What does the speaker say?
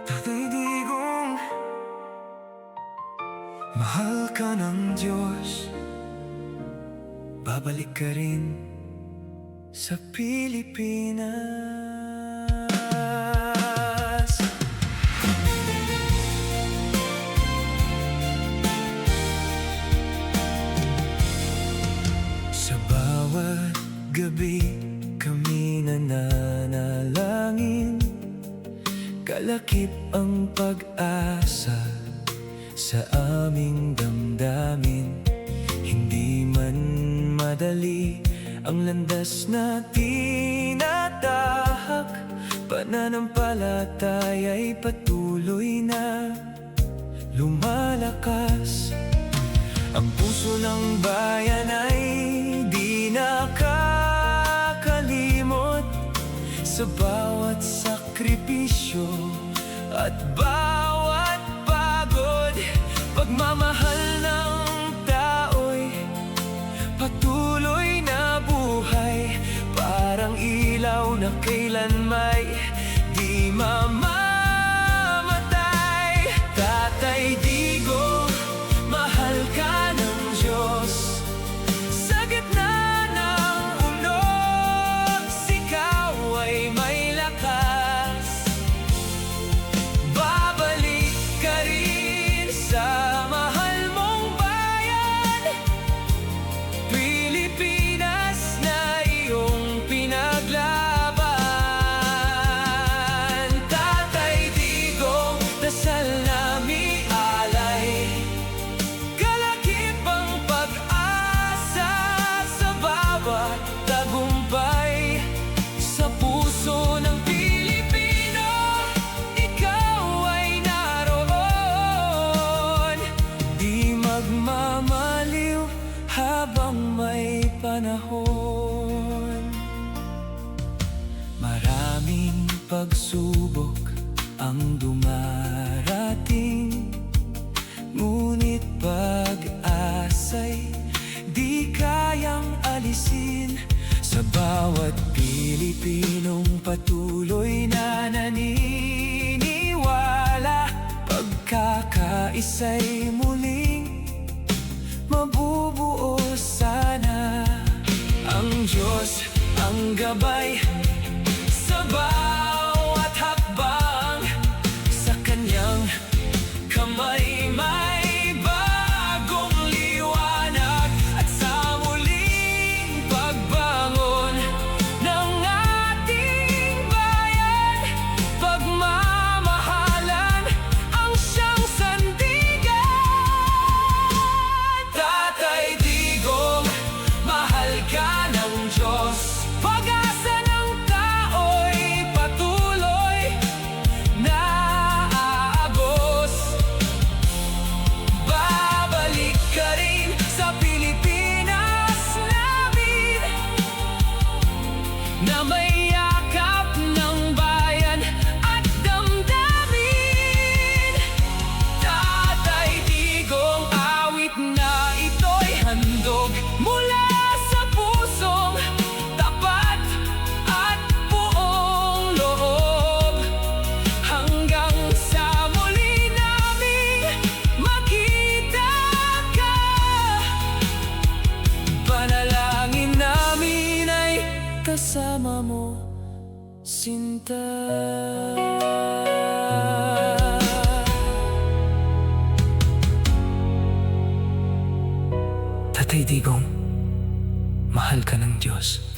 Tatay Digong, mahal ka ng Diyos. Babalik ka rin sa Pilipinas. Sa bawat gabi kami nananalangin, kalakip ang pag-asa sa aming damdamin. Hindi man madali ang landas na tinatahak, pananampalataya'y patuloy na lumalakas. Ang puso ng bayan ay di nakakalimot sa bawat sakripisyo at bawat pagod. Pagmamahal ng tao'y patuloy na buhay, parang ilaw na kailan may di mamamatay. Tatay Digong, mahal ka ng Diyos. Sa gitna ng unog, ikaw ay may lakas. Babalik ka rin sa mahal mong bayan, Pilipinas na iyong pinaglaban. Tatay Digong, dasal namin alay, kalakip ang pag-asa sa bawat tagumpay. Sa puso ng Pilipino, ikaw ay naroon. Di magmamaliw habang may panahon. Maraming pagsubok ang dumarating, ngunit pag-asa'y di kayang alisin. Sa bawat Pilipinong patuloy na naniniwala, pagkakaisa'y muling mabubuo sana. Ang Diyos ang gabay sa bawat hakbang, sa Kanyang kamay may bagong liwanag. At sa muling pagbangon ng ating bayan, pagmamahalan ang siyang sandigan. Tatay Digong, mahal ka ng Diyos. Pag-asa ng tao'y patuloy na aagos. Babalik ka rin sa Pilipinas namin, na may yakap ng bayan at damdamin. Tatay Digong, awit na ito'y handog mula sa pusong tapat at buong loob, hanggang sa muli naming makita ka. Panalangin namin ay kasama mo, Sinta. Tatay Digong, mahal ka ng Diyos.